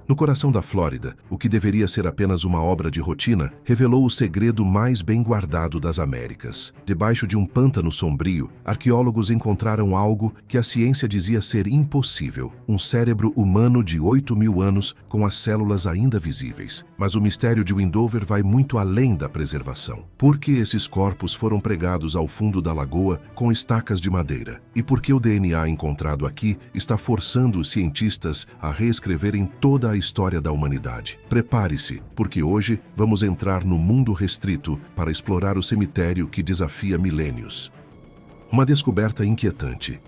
No coração da Flórida, o que deveria ser apenas uma obra de rotina, revelou o segredo mais bem guardado das Américas. Debaixo de um pântano sombrio, arqueólogos encontraram algo que a ciência dizia ser impossível: um cérebro humano de 8.000 anos com as células ainda visíveis. Mas o mistério de Windover vai muito além da preservação. Por que esses corpos foram pregados ao fundo da lagoa com estacas de madeira? E por que o DNA encontrado aqui está forçando os cientistas a reescreverem toda a história da humanidade? Prepare-se, porque hoje vamos entrar no mundo restrito para explorar o cemitério que desafia milênios. Uma descoberta inquietante.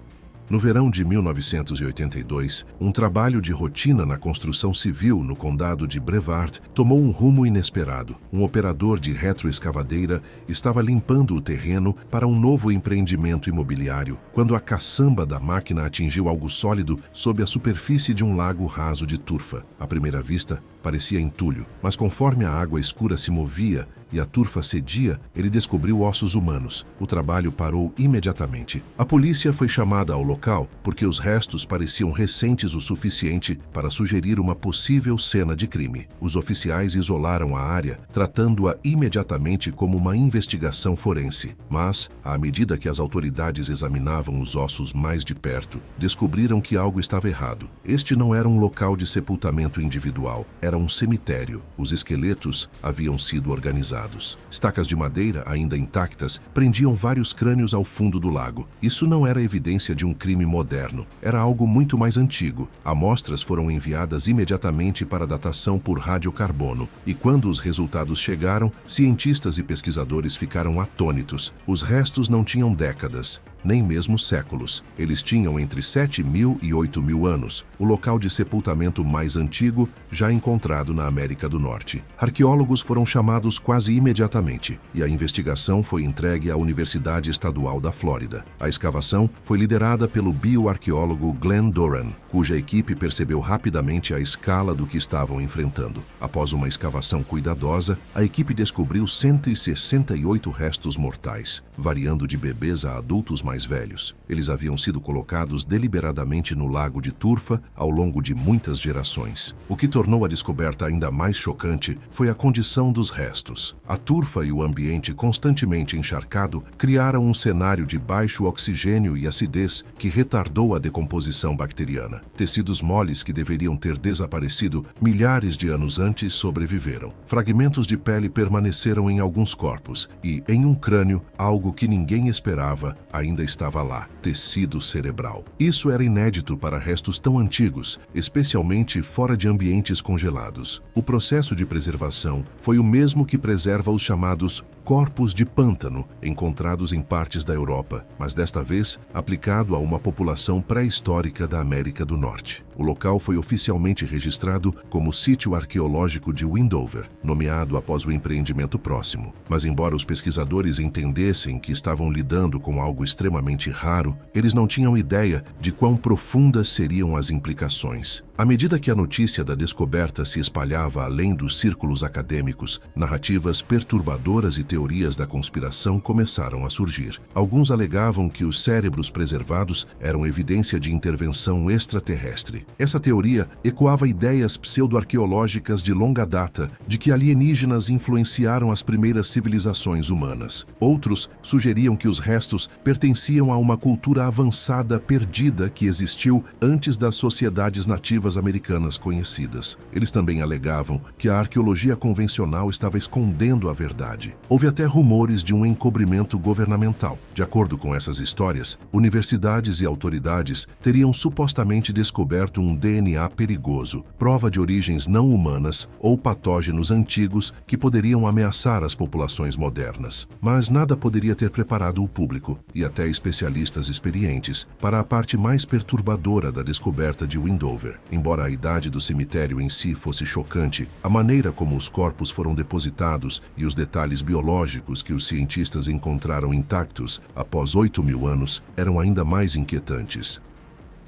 No verão de 1982, um trabalho de rotina na construção civil no condado de Brevard tomou um rumo inesperado. Um operador de retroescavadeira estava limpando o terreno para um novo empreendimento imobiliário, quando a caçamba da máquina atingiu algo sólido sob a superfície de um lago raso de turfa. À primeira vista, parecia entulho, mas conforme a água escura se movia e a turfa cedia, ele descobriu ossos humanos. O trabalho parou imediatamente. A polícia foi chamada ao local porque os restos pareciam recentes o suficiente para sugerir uma possível cena de crime. Os oficiais isolaram a área, tratando-a imediatamente como uma investigação forense. Mas, à medida que as autoridades examinavam os ossos mais de perto, descobriram que algo estava errado. Este não era um local de sepultamento individual, era um cemitério. Os esqueletos haviam sido organizados. Estacas de madeira, ainda intactas, prendiam vários crânios ao fundo do lago. Isso não era evidência de um crime moderno, era algo muito mais antigo. Amostras foram enviadas imediatamente para datação por radiocarbono, e quando os resultados chegaram, cientistas e pesquisadores ficaram atônitos. Os restos não tinham décadas, nem mesmo séculos. Eles tinham entre 7.000 e 8.000 anos, o local de sepultamento mais antigo já encontrado na América do Norte. Arqueólogos foram chamados quase imediatamente, e a investigação foi entregue à Universidade Estadual da Flórida. A escavação foi liderada pelo bioarqueólogo Glenn Doran, cuja equipe percebeu rapidamente a escala do que estavam enfrentando. Após uma escavação cuidadosa, a equipe descobriu 168 restos mortais, variando de bebês a adultos mais velhos. Eles haviam sido colocados deliberadamente no lago de turfa ao longo de muitas gerações. O que tornou a descoberta ainda mais chocante foi a condição dos restos. A turfa e o ambiente constantemente encharcado criaram um cenário de baixo oxigênio e acidez que retardou a decomposição bacteriana. Tecidos moles que deveriam ter desaparecido milhares de anos antes sobreviveram. Fragmentos de pele permaneceram em alguns corpos e, em um crânio, algo que ninguém esperava ainda estava lá: tecido cerebral. Isso era inédito para restos tão antigos, especialmente fora de ambientes congelados. O processo de preservação foi o mesmo que preserva os chamados corpos de pântano, encontrados em partes da Europa, mas desta vez aplicado a uma população pré-histórica da América do Norte. O local foi oficialmente registrado como Sítio Arqueológico de Windover, nomeado após o empreendimento próximo. Mas embora os pesquisadores entendessem que estavam lidando com algo extremamente raro, eles não tinham ideia de quão profundas seriam as implicações. À medida que a notícia da descoberta se espalhava além dos círculos acadêmicos, narrativas perturbadoras e teorias da conspiração começaram a surgir. Alguns alegavam que os cérebros preservados eram evidência de intervenção extraterrestre. Essa teoria ecoava ideias pseudo-arqueológicas de longa data de que alienígenas influenciaram as primeiras civilizações humanas. Outros sugeriam que os restos pertenciam a uma cultura avançada perdida que existiu antes das sociedades nativas americanas conhecidas. Eles também alegavam que a arqueologia convencional estava escondendo a verdade. Houve até rumores de um encobrimento governamental. De acordo com essas histórias, universidades e autoridades teriam supostamente descoberto um DNA perigoso, prova de origens não humanas ou patógenos antigos que poderiam ameaçar as populações modernas. Mas nada poderia ter preparado o público, e até especialistas experientes, para a parte mais perturbadora da descoberta de Windover. Embora a idade do cemitério em si fosse chocante, a maneira como os corpos foram depositados e os detalhes biológicos que os cientistas encontraram intactos após 8.000 anos eram ainda mais inquietantes.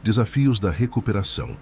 Desafios da recuperação.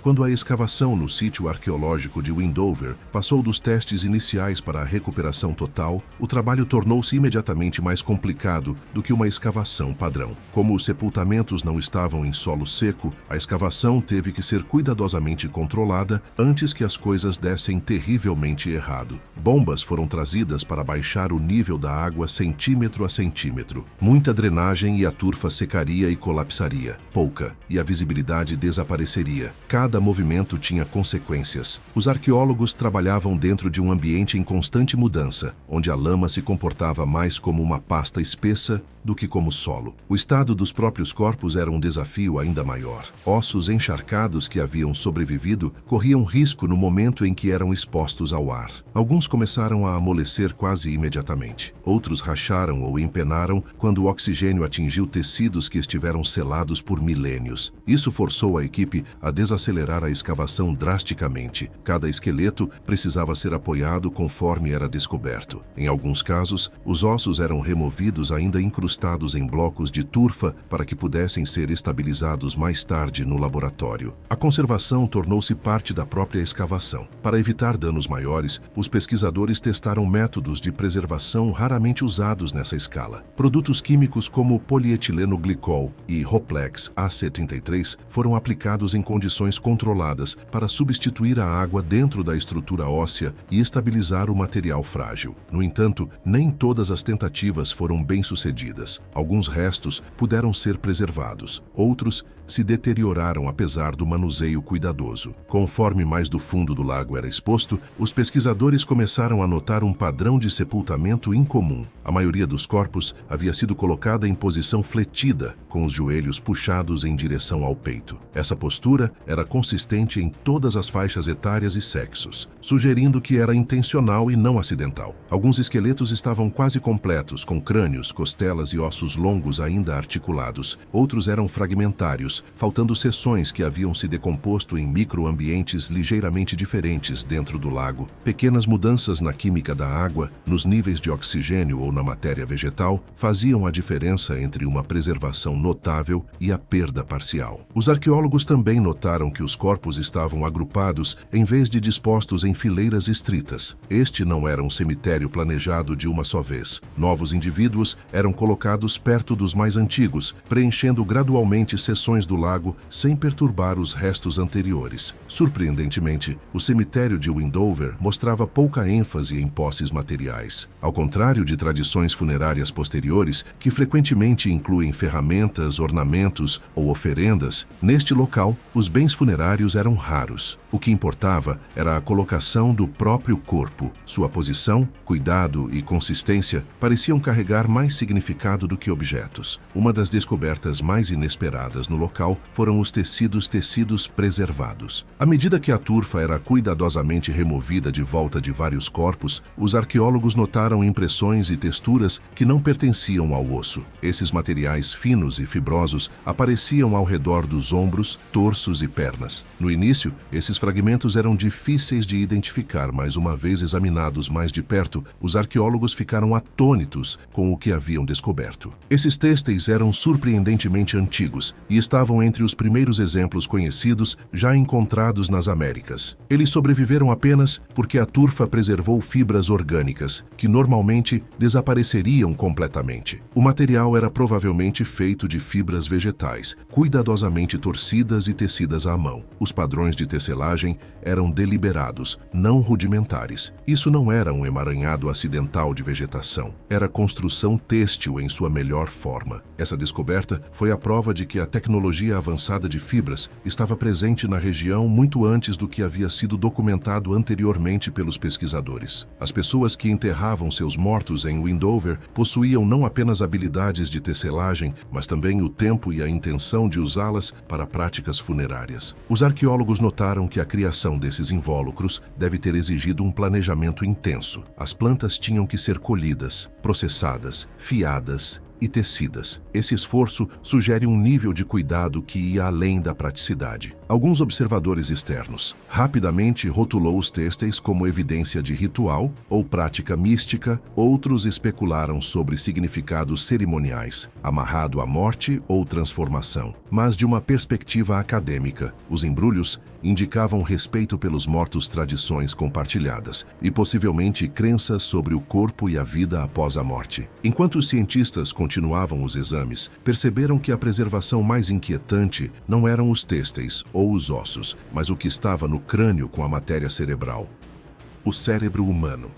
Quando a escavação no sítio arqueológico de Windover passou dos testes iniciais para a recuperação total, o trabalho tornou-se imediatamente mais complicado do que uma escavação padrão. Como os sepultamentos não estavam em solo seco, a escavação teve que ser cuidadosamente controlada antes que as coisas dessem terrivelmente errado. Bombas foram trazidas para baixar o nível da água centímetro a centímetro. Muita drenagem e a turfa secaria e colapsaria. Pouca, e a visibilidade desapareceria. Cada movimento tinha consequências. Os arqueólogos trabalhavam dentro de um ambiente em constante mudança, onde a lama se comportava mais como uma pasta espessa do que como solo. O estado dos próprios corpos era um desafio ainda maior. Ossos encharcados que haviam sobrevivido corriam risco no momento em que eram expostos ao ar. Alguns começaram a amolecer quase imediatamente. Outros racharam ou empenaram quando o oxigênio atingiu tecidos que estiveram selados por milênios. Isso forçou a equipe a desacelerar a escavação drasticamente. Cada esqueleto precisava ser apoiado conforme era descoberto. Em alguns casos, os ossos eram removidos ainda incrustados em blocos de turfa para que pudessem ser estabilizados mais tarde no laboratório. A conservação tornou-se parte da própria escavação. Para evitar danos maiores, os pesquisadores testaram métodos de preservação raramente usados nessa escala. Produtos químicos como polietileno glicol e Hoplex AC33 foram aplicados em condições controladas para substituir a água dentro da estrutura óssea e estabilizar o material frágil. No entanto, nem todas as tentativas foram bem-sucedidas. Alguns restos puderam ser preservados, outros se deterioraram apesar do manuseio cuidadoso. Conforme mais do fundo do lago era exposto, os pesquisadores começaram a notar um padrão de sepultamento incomum. A maioria dos corpos havia sido colocada em posição fletida, com os joelhos puxados em direção ao peito. Essa postura era consistente em todas as faixas etárias e sexos, sugerindo que era intencional e não acidental. Alguns esqueletos estavam quase completos, com crânios, costelas e ossos longos ainda articulados. Outros eram fragmentários, faltando seções que haviam se decomposto em microambientes ligeiramente diferentes dentro do lago. Pequenas mudanças na química da água, nos níveis de oxigênio ou na matéria vegetal, faziam a diferença entre uma preservação notável e a perda parcial. Os arqueólogos também notaram que os corpos estavam agrupados em vez de dispostos em fileiras estritas. Este não era um cemitério planejado de uma só vez. Novos indivíduos eram colocados perto dos mais antigos, preenchendo gradualmente seções do lago sem perturbar os restos anteriores. Surpreendentemente, o cemitério de Windover mostrava pouca ênfase em posses materiais. Ao contrário de tradições funerárias posteriores, que frequentemente incluem ferramentas, ornamentos ou oferendas, neste local, os bens funerários eram raros. O que importava era a colocação do próprio corpo. Sua posição, cuidado e consistência pareciam carregar mais significado do que objetos. Uma das descobertas mais inesperadas no local foram os tecidos preservados. À medida que a turfa era cuidadosamente removida de volta de vários corpos, os arqueólogos notaram impressões e texturas que não pertenciam ao osso. Esses materiais finos e fibrosos apareciam ao redor dos ombros, torsos e pernas. No início, esses fragmentos eram difíceis de identificar, mas uma vez examinados mais de perto, os arqueólogos ficaram atônitos com o que haviam descoberto. Esses têxteis eram surpreendentemente antigos e estavam entre os primeiros exemplos conhecidos já encontrados nas Américas. Eles sobreviveram apenas porque a turfa preservou fibras orgânicas, que normalmente desapareceriam completamente. O material era provavelmente feito de fibras vegetais, cuidadosamente torcidas e tecidas à mão. Os padrões de tecelagem eram deliberados, não rudimentares. Isso não era um emaranhado acidental de vegetação, era construção têxtil em sua melhor forma. Essa descoberta foi a prova de que a tecnologia avançada de fibras estava presente na região muito antes do que havia sido documentado anteriormente pelos pesquisadores. As pessoas que enterravam seus mortos em Windover possuíam não apenas habilidades de tecelagem, mas também o tempo e a intenção de usá-las para práticas funerárias. Os arqueólogos notaram que a criação desses invólucros deve ter exigido um planejamento intenso. As plantas tinham que ser colhidas, processadas, fiadas e tecidas. Esse esforço sugere um nível de cuidado que ia além da praticidade. Alguns observadores externos rapidamente rotulou os têxteis como evidência de ritual ou prática mística, outros especularam sobre significados cerimoniais, amarrado à morte ou transformação. Mas de uma perspectiva acadêmica, os embrulhos indicavam respeito pelos mortos, tradições compartilhadas e possivelmente crenças sobre o corpo e a vida após a morte. Enquanto os cientistas continuavam os exames, perceberam que a preservação mais inquietante não eram os têxteis ou os ossos, mas o que estava no crânio com a matéria cerebral. O cérebro humano.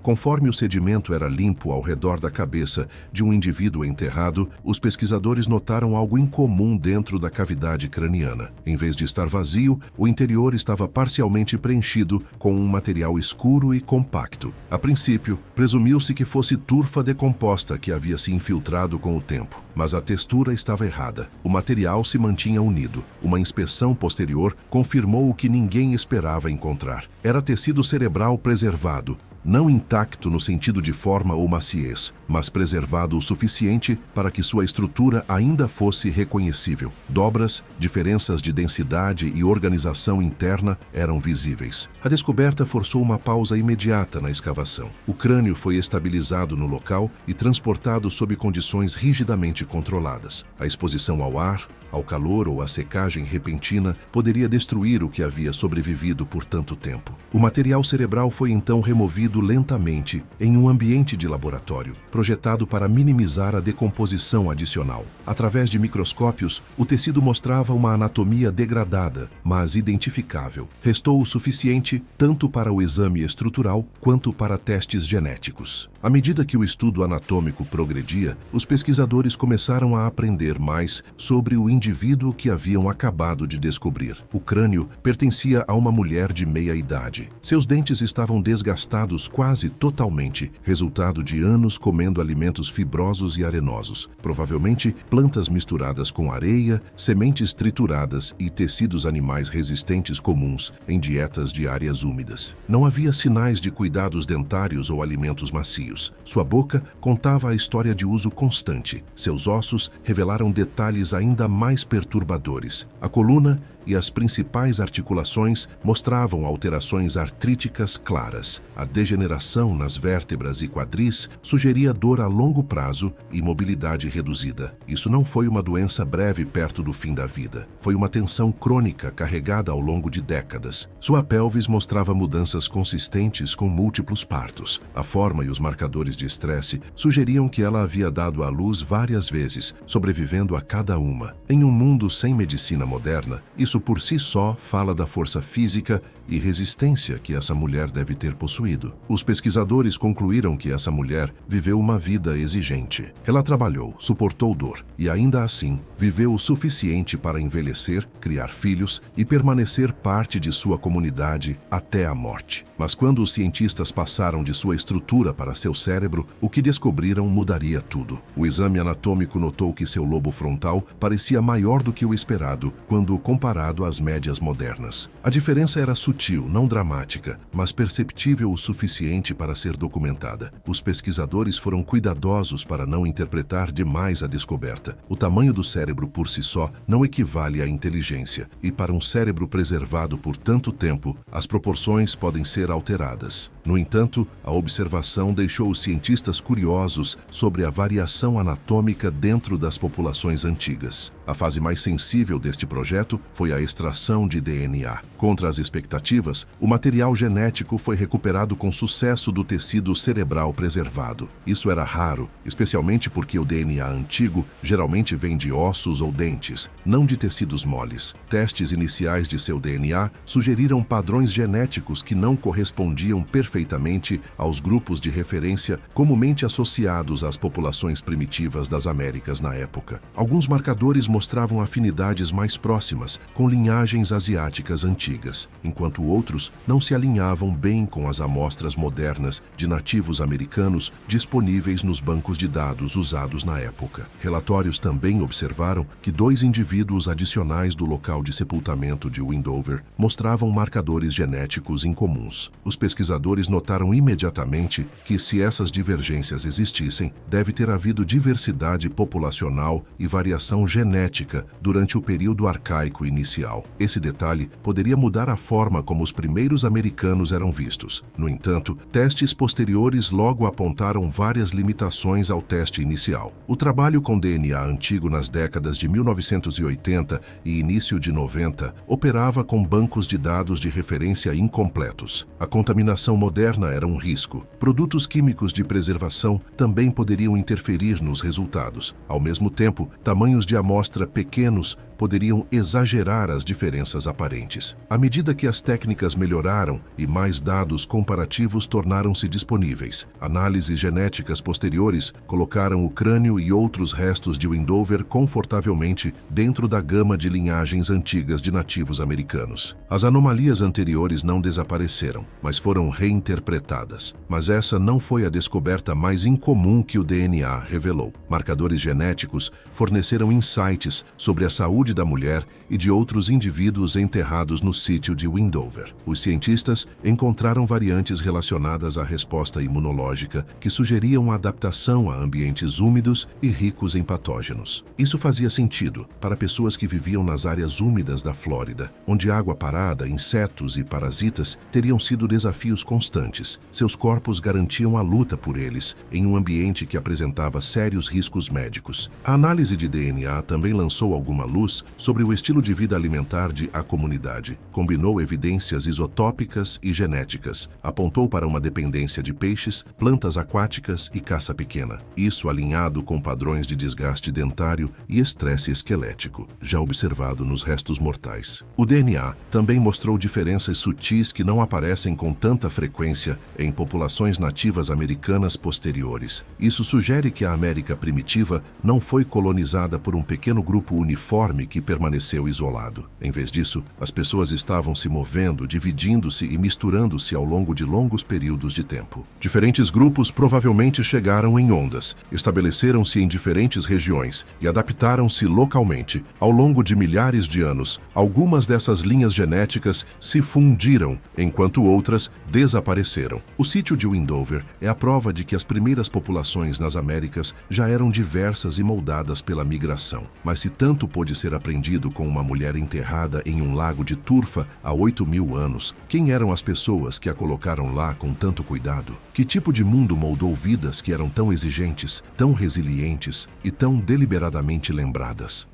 Conforme o sedimento era limpo ao redor da cabeça de um indivíduo enterrado, os pesquisadores notaram algo incomum dentro da cavidade craniana. Em vez de estar vazio, o interior estava parcialmente preenchido com um material escuro e compacto. A princípio, presumiu-se que fosse turfa decomposta que havia se infiltrado com o tempo, mas a textura estava errada. O material se mantinha unido. Uma inspeção posterior confirmou o que ninguém esperava encontrar. Era tecido cerebral preservado, não intacto no sentido de forma ou maciez, mas preservado o suficiente para que sua estrutura ainda fosse reconhecível. Dobras, diferenças de densidade e organização interna eram visíveis. A descoberta forçou uma pausa imediata na escavação. O crânio foi estabilizado no local e transportado sob condições rigidamente controladas. A exposição ao ar, ao calor ou à secagem repentina poderia destruir o que havia sobrevivido por tanto tempo. O material cerebral foi então removido lentamente em um ambiente de laboratório, projetado para minimizar a decomposição adicional. Através de microscópios, o tecido mostrava uma anatomia degradada, mas identificável. Restou o suficiente tanto para o exame estrutural quanto para testes genéticos. À medida que o estudo anatômico progredia, os pesquisadores começaram a aprender mais sobre o indivíduo que haviam acabado de descobrir. O crânio pertencia a uma mulher de meia-idade. Seus dentes estavam desgastados quase totalmente, resultado de anos comendo alimentos fibrosos e arenosos, provavelmente plantas misturadas com areia, sementes trituradas e tecidos animais resistentes comuns em dietas de áreas úmidas. Não havia sinais de cuidados dentários ou alimentos macios. Sua boca contava a história de uso constante. Seus ossos revelaram detalhes ainda mais perturbadores. A coluna e as principais articulações mostravam alterações artríticas claras. A degeneração nas vértebras e quadris sugeria dor a longo prazo e mobilidade reduzida. Isso não foi uma doença breve perto do fim da vida. Foi uma tensão crônica carregada ao longo de décadas. Sua pelvis mostrava mudanças consistentes com múltiplos partos. A forma e os marcadores de estresse sugeriam que ela havia dado à luz várias vezes, sobrevivendo a cada uma. Em um mundo sem medicina moderna, isso por si só fala da força física e resistência que essa mulher deve ter possuído. Os pesquisadores concluíram que essa mulher viveu uma vida exigente. Ela trabalhou, suportou dor e, ainda assim, viveu o suficiente para envelhecer, criar filhos e permanecer parte de sua comunidade até a morte. Mas quando os cientistas passaram de sua estrutura para seu cérebro, o que descobriram mudaria tudo. O exame anatômico notou que seu lobo frontal parecia maior do que o esperado quando comparado às médias modernas. A diferença era sutil, não dramática, mas perceptível o suficiente para ser documentada. Os pesquisadores foram cuidadosos para não interpretar demais a descoberta. O tamanho do cérebro por si só não equivale à inteligência, e para um cérebro preservado por tanto tempo, as proporções podem ser alteradas. No entanto, a observação deixou os cientistas curiosos sobre a variação anatômica dentro das populações antigas. A fase mais sensível deste projeto foi a extração de DNA. Contra as expectativas, o material genético foi recuperado com sucesso do tecido cerebral preservado. Isso era raro, especialmente porque o DNA antigo geralmente vem de ossos ou dentes, não de tecidos moles. Testes iniciais de seu DNA sugeriram padrões genéticos que não correspondiam perfeitamente aos grupos de referência comumente associados às populações primitivas das Américas na época. Alguns marcadores mostravam afinidades mais próximas com linhagens asiáticas antigas, enquanto outros não se alinhavam bem com as amostras modernas de nativos americanos disponíveis nos bancos de dados usados na época. Relatórios também observaram que 2 indivíduos adicionais do local de sepultamento de Windover mostravam marcadores genéticos incomuns. Os pesquisadores notaram imediatamente que, se essas divergências existissem, deve ter havido diversidade populacional e variação genética durante o período arcaico inicial. Esse detalhe poderia mudar a forma como os primeiros americanos eram vistos. No entanto, testes posteriores logo apontaram várias limitações ao teste inicial. O trabalho com DNA antigo nas décadas de 1980 e início de 90 operava com bancos de dados de referência incompletos. A contaminação moderna era um risco. Produtos químicos de preservação também poderiam interferir nos resultados. Ao mesmo tempo, tamanhos de amostra pequenos poderiam exagerar as diferenças aparentes. À medida que as técnicas melhoraram e mais dados comparativos tornaram-se disponíveis, análises genéticas posteriores colocaram o crânio e outros restos de Windover confortavelmente dentro da gama de linhagens antigas de nativos americanos. As anomalias anteriores não desapareceram, mas foram reinterpretadas. Mas essa não foi a descoberta mais incomum que o DNA revelou. Marcadores genéticos forneceram insights sobre a saúde da mulher e de outros indivíduos enterrados no sítio de Windover. Os cientistas encontraram variantes relacionadas à resposta imunológica que sugeriam a adaptação a ambientes úmidos e ricos em patógenos. Isso fazia sentido para pessoas que viviam nas áreas úmidas da Flórida, onde água parada, insetos e parasitas teriam sido desafios constantes. Seus corpos garantiam a luta por eles em um ambiente que apresentava sérios riscos médicos. A análise de DNA também lançou alguma luz sobre o estilo de vida alimentar de a comunidade. Combinou evidências isotópicas e genéticas. Apontou para uma dependência de peixes, plantas aquáticas e caça pequena. Isso alinhado com padrões de desgaste dentário e estresse esquelético, já observado nos restos mortais. O DNA também mostrou diferenças sutis que não aparecem com tanta frequência em populações nativas americanas posteriores. Isso sugere que a América primitiva não foi colonizada por um pequeno grupo uniforme que permaneceu isolado. Em vez disso, as pessoas estavam se movendo, dividindo-se e misturando-se ao longo de longos períodos de tempo. Diferentes grupos provavelmente chegaram em ondas, estabeleceram-se em diferentes regiões e adaptaram-se localmente. Ao longo de milhares de anos, algumas dessas linhas genéticas se fundiram, enquanto outras desapareceram. O sítio de Windover é a prova de que as primeiras populações nas Américas já eram diversas e moldadas pela migração. Mas se tanto pôde ser aprendido com uma mulher enterrada em um lago de turfa há 8.000 anos, quem eram as pessoas que a colocaram lá com tanto cuidado? Que tipo de mundo moldou vidas que eram tão exigentes, tão resilientes e tão deliberadamente lembradas?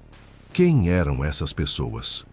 Quem eram essas pessoas?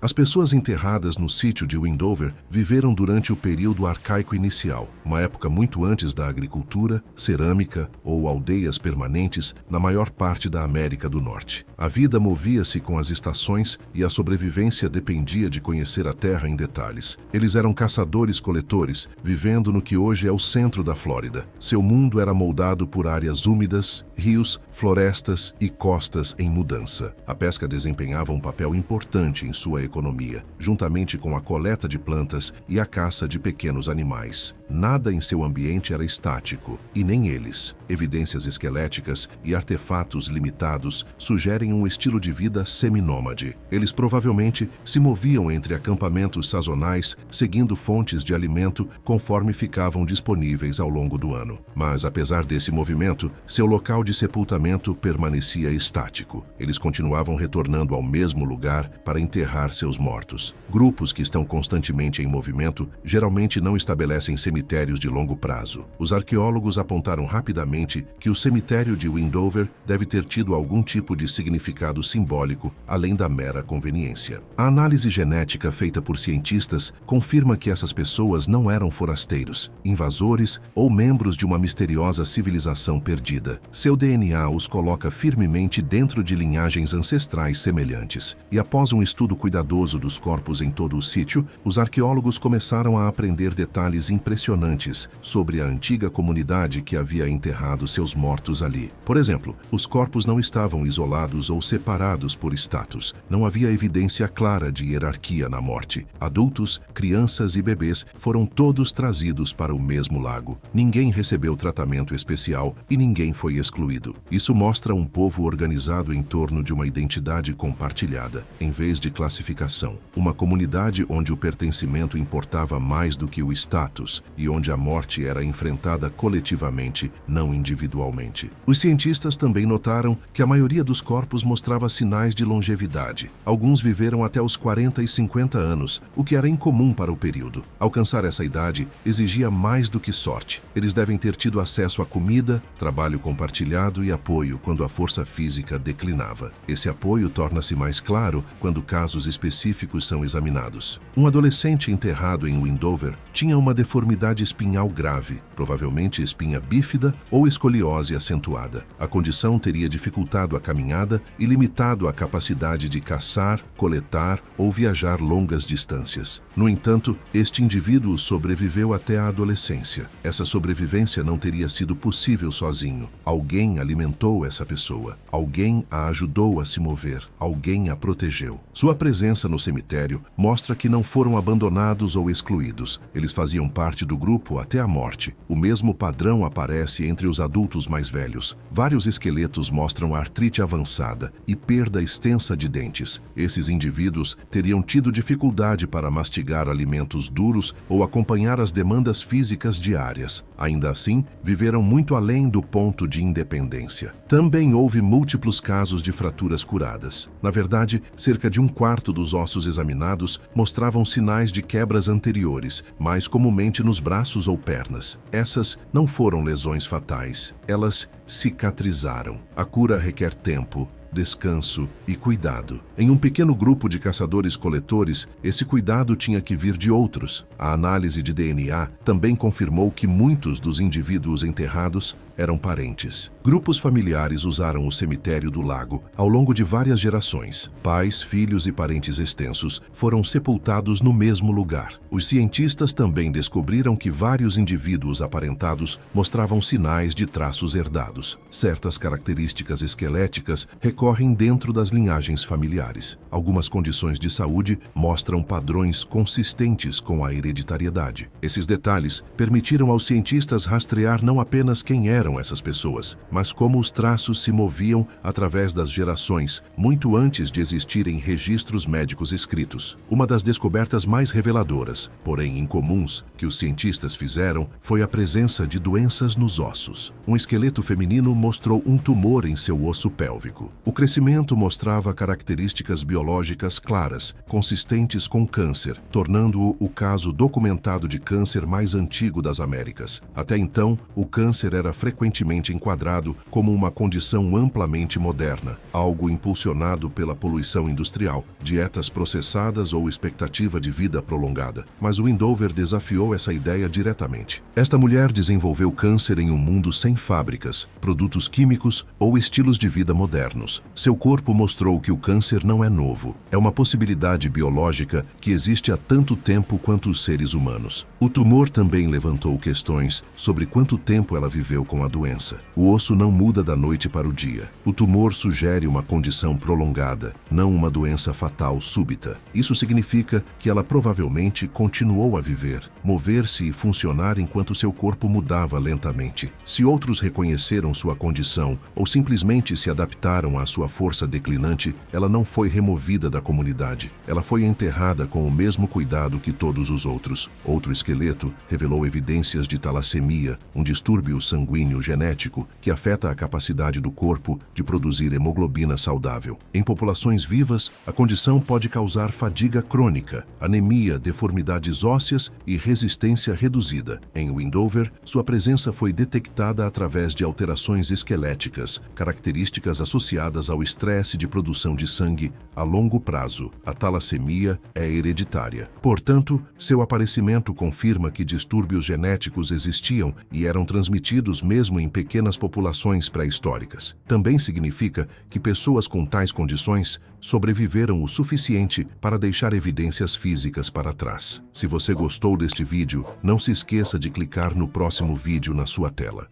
As pessoas enterradas no sítio de Windover viveram durante o período arcaico inicial, uma época muito antes da agricultura, cerâmica ou aldeias permanentes na maior parte da América do Norte. A vida movia-se com as estações e a sobrevivência dependia de conhecer a terra em detalhes. Eles eram caçadores-coletores, vivendo no que hoje é o centro da Flórida. Seu mundo era moldado por áreas úmidas, rios, florestas e costas em mudança. A pesca desempenhava um papel importante em sua economia, juntamente com a coleta de plantas e a caça de pequenos animais. Nada em seu ambiente era estático, e nem eles. Evidências esqueléticas e artefatos limitados sugerem um estilo de vida seminômade. Eles provavelmente se moviam entre acampamentos sazonais, seguindo fontes de alimento conforme ficavam disponíveis ao longo do ano. Mas, apesar desse movimento, seu local de sepultamento permanecia estático. Eles continuavam retornando ao mesmo lugar para enterrar seus mortos. Grupos que estão constantemente em movimento geralmente não estabelecem cemitérios de longo prazo. Os arqueólogos apontaram rapidamente que o cemitério de Windover deve ter tido algum tipo de significado simbólico, além da mera conveniência. A análise genética feita por cientistas confirma que essas pessoas não eram forasteiros, invasores ou membros de uma misteriosa civilização perdida. Seu DNA os coloca firmemente dentro de linhagens ancestrais semelhantes. E após um estudo cuidadoso dos corpos em todo o sítio, os arqueólogos começaram a aprender detalhes impressionantes sobre a antiga comunidade que havia enterrado seus mortos ali. Por exemplo, os corpos não estavam isolados ou separados por status. Não havia evidência clara de hierarquia na morte. Adultos, crianças e bebês foram todos trazidos para o mesmo lago. Ninguém recebeu tratamento especial e ninguém foi excluído. Isso mostra um povo organizado em torno de uma identidade compartilhada. Em vez de classificação identificação. Uma comunidade onde o pertencimento importava mais do que o status e onde a morte era enfrentada coletivamente, não individualmente. Os cientistas também notaram que a maioria dos corpos mostrava sinais de longevidade. Alguns viveram até os 40 e 50 anos, o que era incomum para o período. Alcançar essa idade exigia mais do que sorte. Eles devem ter tido acesso a comida, trabalho compartilhado e apoio quando a força física declinava. Esse apoio torna-se mais claro quando casos específicos são examinados. Um adolescente enterrado em Windover tinha uma deformidade espinhal grave, provavelmente espinha bífida ou escoliose acentuada. A condição teria dificultado a caminhada e limitado a capacidade de caçar, coletar ou viajar longas distâncias. No entanto, este indivíduo sobreviveu até a adolescência. Essa sobrevivência não teria sido possível sozinho. Alguém alimentou essa pessoa. Alguém a ajudou a se mover. Alguém a protegeu. Sua presença no cemitério mostra que não foram abandonados ou excluídos. Eles faziam parte do grupo até a morte. O mesmo padrão aparece entre os adultos mais velhos. Vários esqueletos mostram artrite avançada e perda extensa de dentes. Esses indivíduos teriam tido dificuldade para mastigar alimentos duros ou acompanhar as demandas físicas diárias. Ainda assim, viveram muito além do ponto de independência. Também houve múltiplos casos de fraturas curadas. Na verdade, cerca de um quarto dos ossos examinados mostravam sinais de quebras anteriores, mais comumente nos braços ou pernas. Essas não foram lesões fatais. Elas cicatrizaram. A cura requer tempo, descanso e cuidado. Em um pequeno grupo de caçadores-coletores, esse cuidado tinha que vir de outros. A análise de DNA também confirmou que muitos dos indivíduos enterrados eram parentes. Grupos familiares usaram o cemitério do lago ao longo de várias gerações. Pais, filhos e parentes extensos foram sepultados no mesmo lugar. Os cientistas também descobriram que vários indivíduos aparentados mostravam sinais de traços herdados. Certas características esqueléticas recorrem dentro das linhagens familiares. Algumas condições de saúde mostram padrões consistentes com a hereditariedade. Esses detalhes permitiram aos cientistas rastrear não apenas quem eram essas pessoas, mas como os traços se moviam através das gerações, muito antes de existirem registros médicos escritos. Uma das descobertas mais reveladoras, porém incomuns, que os cientistas fizeram foi a presença de doenças nos ossos. Um esqueleto feminino mostrou um tumor em seu osso pélvico. O crescimento mostrava características biológicas claras, consistentes com câncer, tornando-o o caso documentado de câncer mais antigo das Américas. Até então, o câncer era frequentemente enquadrado como uma condição amplamente moderna, algo impulsionado pela poluição industrial, dietas processadas ou expectativa de vida prolongada. Mas Windover desafiou essa ideia diretamente. Esta mulher desenvolveu câncer em um mundo sem fábricas, produtos químicos ou estilos de vida modernos. Seu corpo mostrou que o câncer não é novo. É uma possibilidade biológica que existe há tanto tempo quanto os seres humanos. O tumor também levantou questões sobre quanto tempo ela viveu com a doença. O osso não muda da noite para o dia. O tumor sugere uma condição prolongada, não uma doença fatal súbita. Isso significa que ela provavelmente continuou a viver, mover-se e funcionar enquanto seu corpo mudava lentamente. Se outros reconheceram sua condição ou simplesmente se adaptaram à sua força declinante, ela não foi removida da comunidade. Ela foi enterrada com o mesmo cuidado que todos os outros. Outro esqueleto revelou evidências de talassemia, um distúrbio sanguíneo genético que afeta a capacidade do corpo de produzir hemoglobina saudável. Em populações vivas, a condição pode causar fadiga crônica, anemia, deformidades ósseas e resistência reduzida. Em Windover, sua presença foi detectada através de alterações esqueléticas, características associadas ao estresse de produção de sangue a longo prazo. A talassemia é hereditária. Portanto, seu aparecimento confirma que distúrbios genéticos existiam e eram transmitidos mesmo em pequenas populações pré-históricas. Também significa que pessoas com tais condições sobreviveram o suficiente para deixar evidências físicas para trás. Se você gostou deste vídeo, não se esqueça de clicar no próximo vídeo na sua tela.